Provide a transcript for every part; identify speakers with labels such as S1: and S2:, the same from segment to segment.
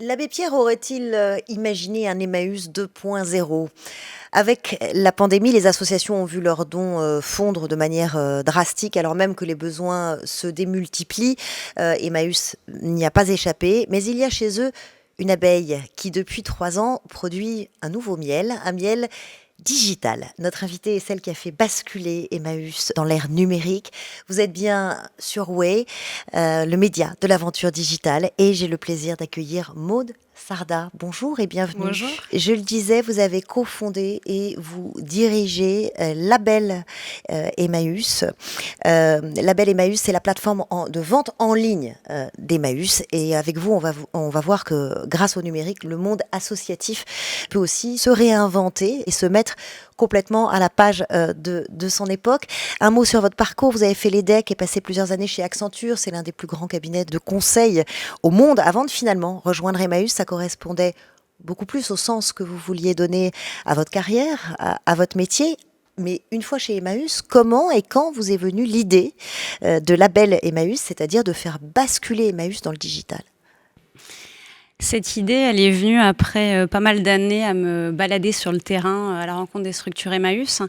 S1: L'abbé Pierre aurait-il imaginé un Emmaüs 2.0? Avec la pandémie, les associations ont vu leurs dons fondre de manière drastique, alors même que les besoins se démultiplient. Emmaüs n'y a pas échappé, mais il y a chez eux une abeille qui, depuis 3 ans, produit un nouveau miel, un miel digital. Notre invitée est celle qui a fait basculer Emmaüs dans l'ère numérique. Vous êtes bien sur Way, le média de l'aventure digitale, et j'ai le plaisir d'accueillir Maude Sarda. Bonjour et bienvenue.
S2: Bonjour.
S1: Je le disais, vous avez cofondé et vous dirigez Label Emmaüs. Label Emmaüs, c'est la plateforme de vente en ligne d'Emmaüs. Et avec vous, on va voir que grâce au numérique, le monde associatif peut aussi se réinventer et se mettre complètement à la page de son époque. Un mot sur votre parcours. Vous avez fait l'EDEC et passé plusieurs années chez Accenture. C'est l'un des plus grands cabinets de conseil au monde. Avant de finalement rejoindre Emmaüs, ça correspondait beaucoup plus au sens que vous vouliez donner à votre carrière, à votre métier. Mais une fois chez Emmaüs, comment et quand vous est venue l'idée de Label Emmaüs, c'est-à-dire de faire basculer Emmaüs dans le digital?
S2: Cette idée, elle est venue après pas mal d'années à me balader sur le terrain à la rencontre des structures Emmaüs.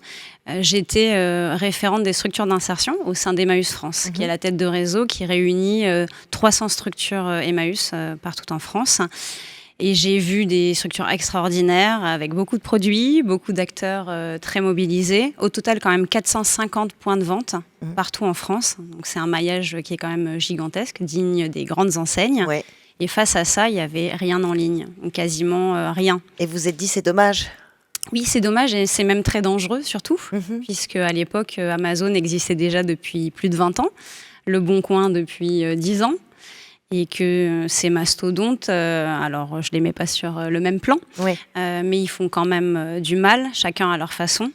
S2: J'étais référente des structures d'insertion au sein d'Emmaüs France, qui est la tête de réseau qui réunit 300 structures Emmaüs partout en France. Et j'ai vu des structures extraordinaires avec beaucoup de produits, beaucoup d'acteurs très mobilisés. Au total, quand même 450 points de vente partout en France. Donc c'est un maillage qui est quand même gigantesque, digne des grandes enseignes.
S1: Ouais.
S2: Et face à ça, il n'y avait rien en ligne, quasiment rien.
S1: Et vous vous êtes dit, c'est dommage.
S2: Oui, c'est dommage et c'est même très dangereux surtout, puisque à l'époque, Amazon existait déjà depuis plus de 20 ans, Le Bon Coin depuis 10 ans, et que ces mastodontes, alors je ne les mets pas sur le même plan,
S1: Ouais.
S2: mais ils font quand même du mal, chacun à leur façon,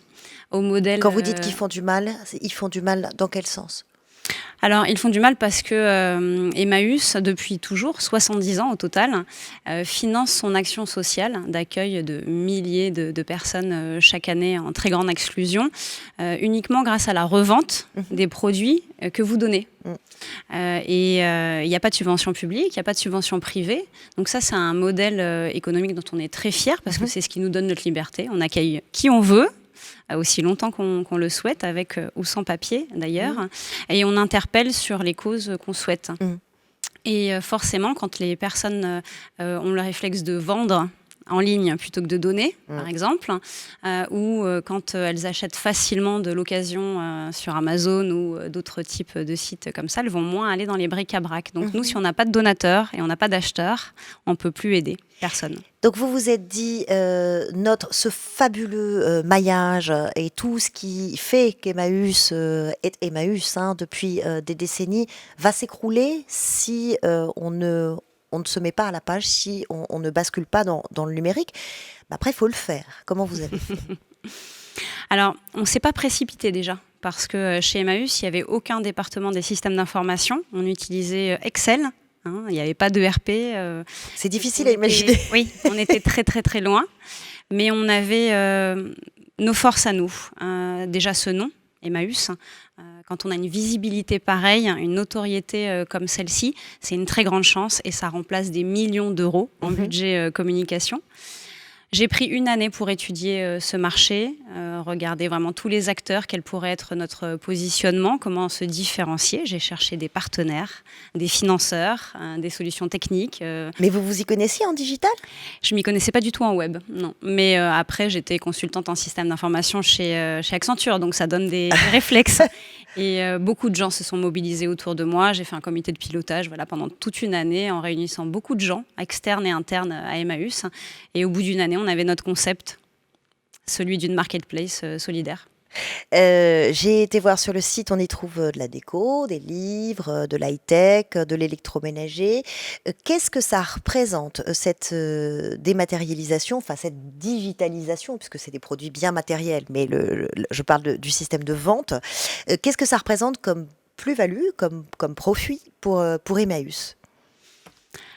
S2: au modèle...
S1: Quand vous dites qu'ils font du mal, ils font du mal dans quel sens?
S2: Alors, ils font du mal parce que Emmaüs, depuis toujours, 70 ans au total, finance son action sociale d'accueil de milliers de personnes chaque année en très grande exclusion, uniquement grâce à la revente des produits que vous donnez. Et il n'y a pas de subvention publique, il n'y a pas de subvention privée. Donc ça, c'est un modèle économique dont on est très fiers parce que c'est ce qui nous donne notre liberté. On accueille qui on veut, aussi longtemps qu'on le souhaite, avec ou sans papier d'ailleurs, et on interpelle sur les causes qu'on souhaite. Et forcément, quand les personnes ont le réflexe de vendre en ligne plutôt que de donner, par exemple, ou quand elles achètent facilement de l'occasion sur Amazon ou d'autres types de sites comme ça, elles vont moins aller dans les bric-à-brac. Donc nous, si on n'a pas de donateurs et on n'a pas d'acheteurs, on ne peut plus aider personne.
S1: Donc vous vous êtes dit, ce fabuleux maillage et tout ce qui fait qu'Emmaüs est Emmaüs depuis des décennies va s'écrouler si on ne se met pas à la page, si on ne bascule pas dans le numérique. Après, il faut le faire. Comment vous avez fait?
S2: Alors, on ne s'est pas précipité déjà, parce que chez Emmaüs, il n'y avait aucun département des systèmes d'information. On utilisait Excel. Il n'y avait pas d'ERP.
S1: C'est difficile à imaginer.
S2: Oui, on était très très très loin. Mais on avait nos forces à nous. Déjà ce nom, Emmaüs. Quand on a une visibilité pareille, une notoriété comme celle-ci, c'est une très grande chance et ça remplace des millions d'euros en budget communication. J'ai pris une année pour étudier ce marché, regarder vraiment tous les acteurs, quel pourrait être notre positionnement, comment se différencier. J'ai cherché des partenaires, des financeurs, des solutions techniques.
S1: Mais vous vous y connaissiez en digital?
S2: Je m'y connaissais pas du tout en web, non. Mais après, j'étais consultante en système d'information chez Accenture, donc ça donne des réflexes. Et beaucoup de gens se sont mobilisés autour de moi. J'ai fait un comité de pilotage pendant toute une année en réunissant beaucoup de gens, externes et internes à Emmaüs. Et au bout d'une année, on avait notre concept, celui d'une marketplace solidaire.
S1: J'ai été voir sur le site, on y trouve de la déco, des livres, de l'high-tech, de l'électroménager. Qu'est-ce que ça représente, cette dématérialisation, enfin cette digitalisation, puisque c'est des produits bien matériels, mais je parle du système de vente. Qu'est-ce que ça représente comme plus-value, comme profit pour Emmaüs?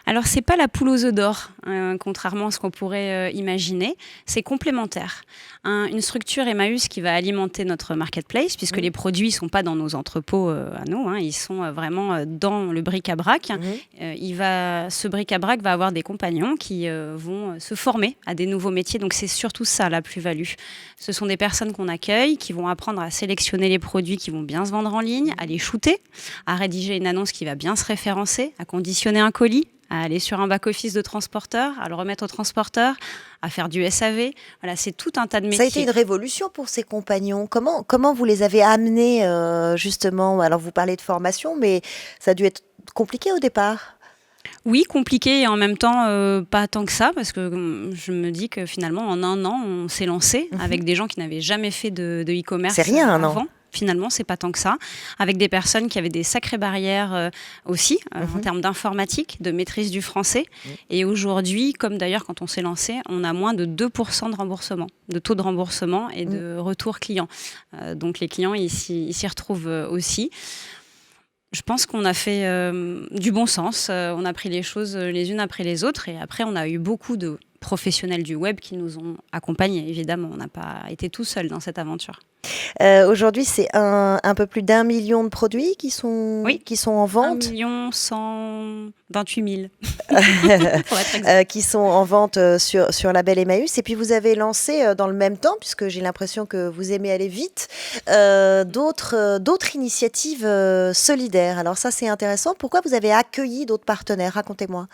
S2: Alors, c'est pas la poule aux œufs d'or, contrairement à ce qu'on pourrait imaginer. C'est complémentaire. Une structure Emmaüs qui va alimenter notre marketplace, puisque les produits ne sont pas dans nos entrepôts à nous, ils sont vraiment dans le bric-à-brac. Ce bric-à-brac va avoir des compagnons qui vont se former à des nouveaux métiers. Donc, c'est surtout ça, la plus-value. Ce sont des personnes qu'on accueille, qui vont apprendre à sélectionner les produits qui vont bien se vendre en ligne, à les shooter, à rédiger une annonce qui va bien se référencer, à conditionner un colis, à aller sur un back-office de transporteur, à le remettre au transporteur, à faire du SAV. Voilà, c'est tout un tas de métiers.
S1: Ça a été une révolution pour ces compagnons. Comment vous les avez amenés, justement? Alors, vous parlez de formation, mais ça a dû être compliqué au départ.
S2: Oui, compliqué et en même temps pas tant que ça, parce que je me dis que finalement, en un an, on s'est lancé avec des gens qui n'avaient jamais fait de e-commerce
S1: C'est rien, un an.
S2: avant. Finalement, c'est pas tant que ça, avec des personnes qui avaient des sacrées barrières aussi en termes d'informatique, de maîtrise du français. Et aujourd'hui, comme d'ailleurs quand on s'est lancé, on a moins de 2% de remboursement, de taux de remboursement et de retour client. Donc les clients, ils s'y retrouvent aussi. Je pense qu'on a fait du bon sens. On a pris les choses les unes après les autres. Et après, on a eu beaucoup de professionnels du web qui nous ont accompagnés. Évidemment, on n'a pas été tout seul dans cette aventure.
S1: Aujourd'hui, c'est un peu plus d'1 million de produits qui sont en vente.
S2: 1 128 000 pour être exact.
S1: Qui sont en vente sur Label Emmaüs. Et puis vous avez lancé dans le même temps, puisque j'ai l'impression que vous aimez aller vite, d'autres initiatives solidaires. Alors ça, c'est intéressant. Pourquoi vous avez accueilli d'autres partenaires? Racontez-moi.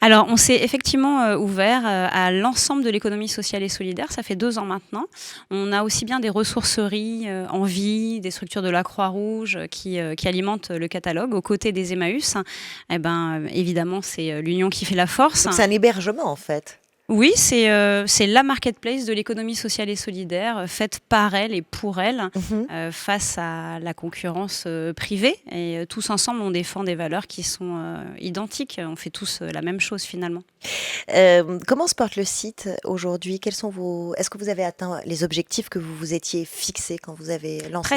S2: Alors, on s'est effectivement ouvert à l'ensemble de l'économie sociale et solidaire. Ça fait 2 ans maintenant. On a aussi bien des ressourceries en vie, des structures de la Croix-Rouge qui alimentent le catalogue. Aux côtés des Emmaüs, évidemment, c'est l'union qui fait la force.
S1: Donc c'est un hébergement, en fait.
S2: Oui, c'est la marketplace de l'économie sociale et solidaire, faite par elle et pour elle, face à la concurrence privée. Et tous ensemble, on défend des valeurs qui sont identiques. On fait tous la même chose finalement.
S1: Comment se porte le site aujourd'hui? Est-ce que vous avez atteint les objectifs que vous vous étiez fixés quand vous avez lancé?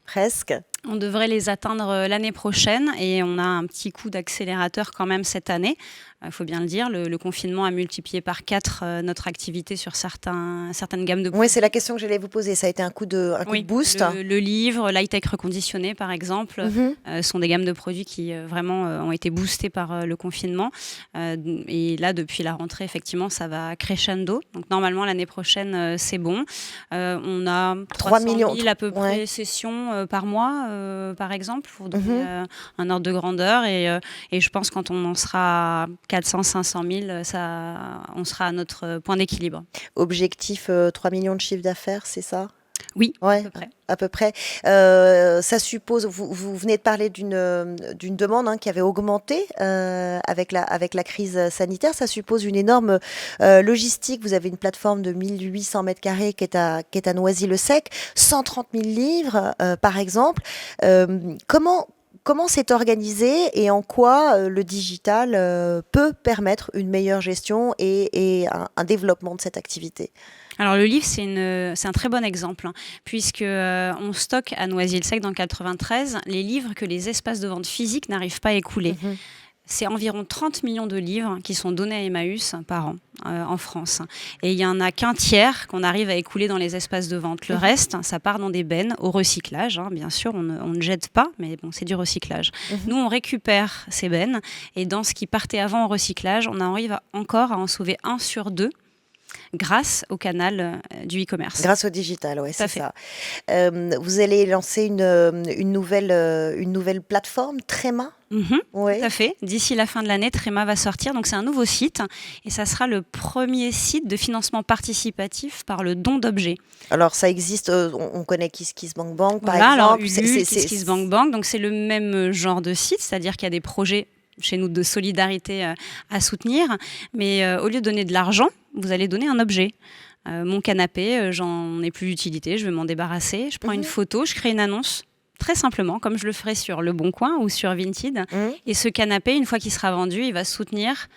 S1: Presque.
S2: On devrait les atteindre l'année prochaine et on a un petit coup d'accélérateur quand même cette année. Il faut bien le dire, le confinement a multiplié par 4 notre activité sur certaines gammes de produits.
S1: Oui, c'est la question que j'allais vous poser. Ça a été un coup de boost.
S2: Le livre, l'high-tech reconditionné par exemple, sont des gammes de produits qui vraiment ont été boostés par le confinement. Et là, depuis la rentrée, effectivement, ça va crescendo. Donc normalement, l'année prochaine, c'est bon. On a 300 000 à peu près sessions par mois, par exemple, pour donner un ordre de grandeur. Et je pense quand on en sera 400, 500 000, on sera à notre point d'équilibre.
S1: Objectif 3 millions de chiffre d'affaires, c'est ça?
S2: Oui,
S1: ouais, à peu près. Ça suppose, vous venez de parler d'une demande qui avait augmenté avec la crise sanitaire. Ça suppose une énorme logistique. Vous avez une plateforme de 1800 mètres carrés qui est à Noisy-le-Sec, 130 000 livres par exemple. Comment c'est organisé et en quoi le digital peut permettre une meilleure gestion et un développement de cette activité?
S2: Alors le livre, c'est un très bon exemple, puisque on stocke à Noisy-le-Sec dans le 93 les livres que les espaces de vente physiques n'arrivent pas à écouler. C'est environ 30 millions de livres qui sont donnés à Emmaüs par an en France. Et il n'y en a qu'un tiers qu'on arrive à écouler dans les espaces de vente. Le reste, ça part dans des bennes au recyclage. Bien sûr, on ne jette pas, mais bon, c'est du recyclage. Nous, on récupère ces bennes et dans ce qui partait avant au recyclage, on arrive encore à en sauver 1 sur 2. Grâce au canal du e-commerce.
S1: Grâce au digital, oui, c'est ça. Vous allez lancer une nouvelle plateforme, Tréma?
S2: Tout à fait. D'ici la fin de l'année, Tréma va sortir. Donc, c'est un nouveau site et ça sera le premier site de financement participatif par le don d'objets.
S1: Alors, ça existe, on connaît KissKissBankBank, par exemple.
S2: Alors, KissKissBankBank, donc c'est le même genre de site, c'est-à-dire qu'il y a des projets chez nous de solidarité à soutenir, mais au lieu de donner de l'argent, vous allez donner un objet. Mon canapé, j'en ai plus d'utilité, je vais m'en débarrasser. Je prends une photo, je crée une annonce, très simplement, comme je le ferais sur Le Bon Coin ou sur Vinted. Et ce canapé, une fois qu'il sera vendu, il va soutenir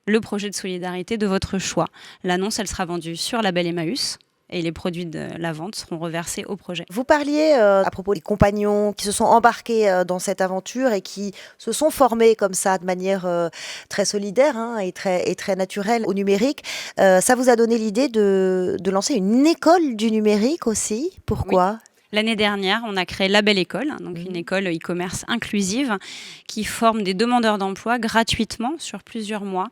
S2: le projet de solidarité de votre choix. L'annonce, elle sera vendue sur Label Emmaüs. et les produits de la vente seront reversés au projet.
S1: Vous parliez à propos des compagnons qui se sont embarqués dans cette aventure et qui se sont formés comme ça de manière très solidaire et très naturelle au numérique. Ça vous a donné l'idée de lancer une école du numérique aussi. Pourquoi ?
S2: L'année dernière, on a créé La Belle École, donc une école e-commerce inclusive qui forme des demandeurs d'emploi gratuitement sur plusieurs mois.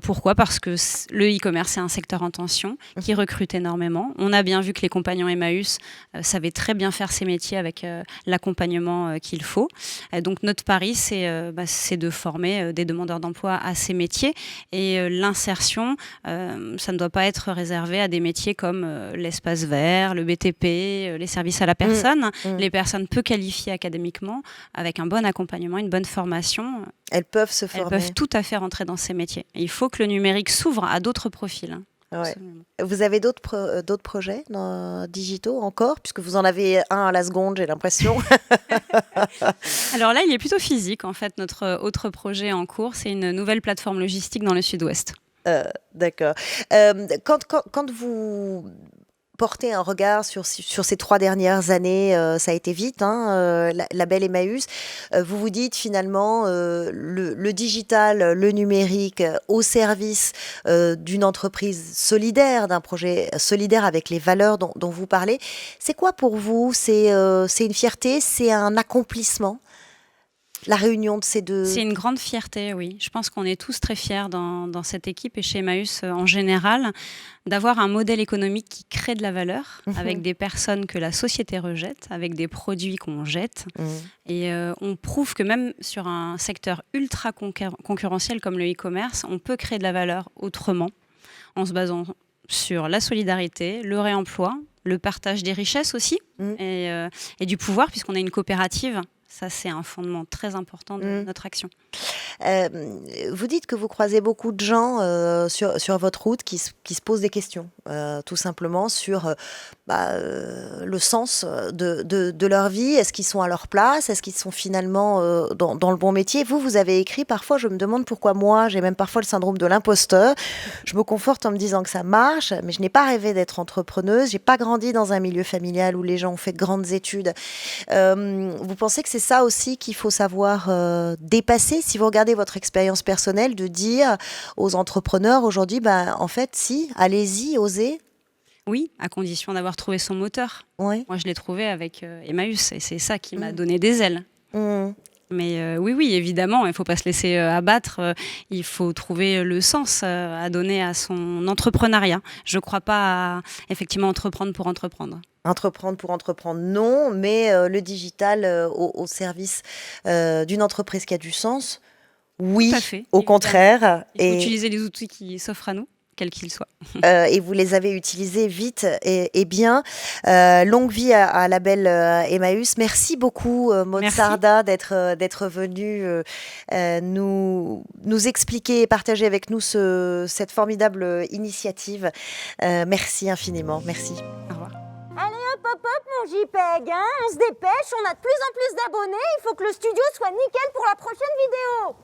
S2: Pourquoi ? Parce que le e-commerce est un secteur en tension qui recrute énormément. On a bien vu que les compagnons Emmaüs savaient très bien faire ces métiers avec l'accompagnement qu'il faut. Donc notre pari, c'est de former des demandeurs d'emploi à ces métiers. Et l'insertion, ça ne doit pas être réservé à des métiers comme l'espace vert, le BTP, les services à la personne. Les personnes peu qualifiées académiquement, avec un bon accompagnement, une bonne formation,
S1: elles peuvent se former.
S2: Elles peuvent tout à fait rentrer dans ces métiers. Et il faut que le numérique s'ouvre à d'autres profils.
S1: Ouais. Vous avez d'autres projets digitaux encore, puisque vous en avez un à la seconde, j'ai l'impression.
S2: Alors là, il est plutôt physique. En fait, notre autre projet en cours, c'est une nouvelle plateforme logistique dans le Sud-Ouest.
S1: D'accord. Quand vous porter un regard sur ces 3 dernières années, ça a été vite, La Belle Emmaüs. Vous vous dites finalement le digital, le numérique au service d'une entreprise solidaire, d'un projet solidaire avec les valeurs dont vous parlez. C'est quoi pour vous ? C'est une fierté, c'est un accomplissement ? La réunion de ces deux...
S2: C'est une grande fierté, oui. Je pense qu'on est tous très fiers dans cette équipe et chez Emmaüs en général d'avoir un modèle économique qui crée de la valeur avec des personnes que la société rejette, avec des produits qu'on jette. Et on prouve que même sur un secteur ultra concurrentiel comme le e-commerce, on peut créer de la valeur autrement en se basant sur la solidarité, le réemploi, le partage des richesses aussi et du pouvoir puisqu'on a une coopérative. Ça, c'est un fondement très important de notre action.
S1: Vous dites que vous croisez beaucoup de gens sur votre route qui se posent des questions, tout simplement, sur le sens de leur vie. Est-ce qu'ils sont à leur place ? Est-ce qu'ils sont finalement dans le bon métier ? Vous avez écrit, parfois, je me demande pourquoi moi, j'ai même parfois le syndrome de l'imposteur. Je me conforte en me disant que ça marche, mais je n'ai pas rêvé d'être entrepreneuse. J'ai pas grandi dans un milieu familial où les gens ont fait de grandes études. Vous pensez que c'est ça aussi qu'il faut savoir dépasser, si vous regardez votre expérience personnelle, de dire aux entrepreneurs aujourd'hui, en fait, si, allez-y, osez.
S2: Oui, à condition d'avoir trouvé son moteur.
S1: Ouais.
S2: Moi, je l'ai trouvé avec Emmaüs et c'est ça qui m'a donné des ailes. Mais oui, évidemment, il ne faut pas se laisser abattre. Il faut trouver le sens à donner à son entrepreneuriat. Je ne crois pas à, effectivement, entreprendre pour entreprendre.
S1: Entreprendre pour entreprendre, non, mais le digital au service d'une entreprise qui a du sens, oui,
S2: tout à fait,
S1: au
S2: évidemment.
S1: contraire.
S2: Il faut utiliser les outils qui s'offrent à nous, quels qu'ils soient.
S1: Et vous les avez utilisés vite et bien. Longue vie à la Belle Emmaüs. Merci beaucoup, Maud Sarda, d'être venue nous expliquer et partager avec nous cette formidable initiative. Merci infiniment. Merci.
S2: Au revoir.
S3: Allez hop hop hop mon JPEG, on se dépêche, on a de plus en plus d'abonnés, il faut que le studio soit nickel pour la prochaine vidéo.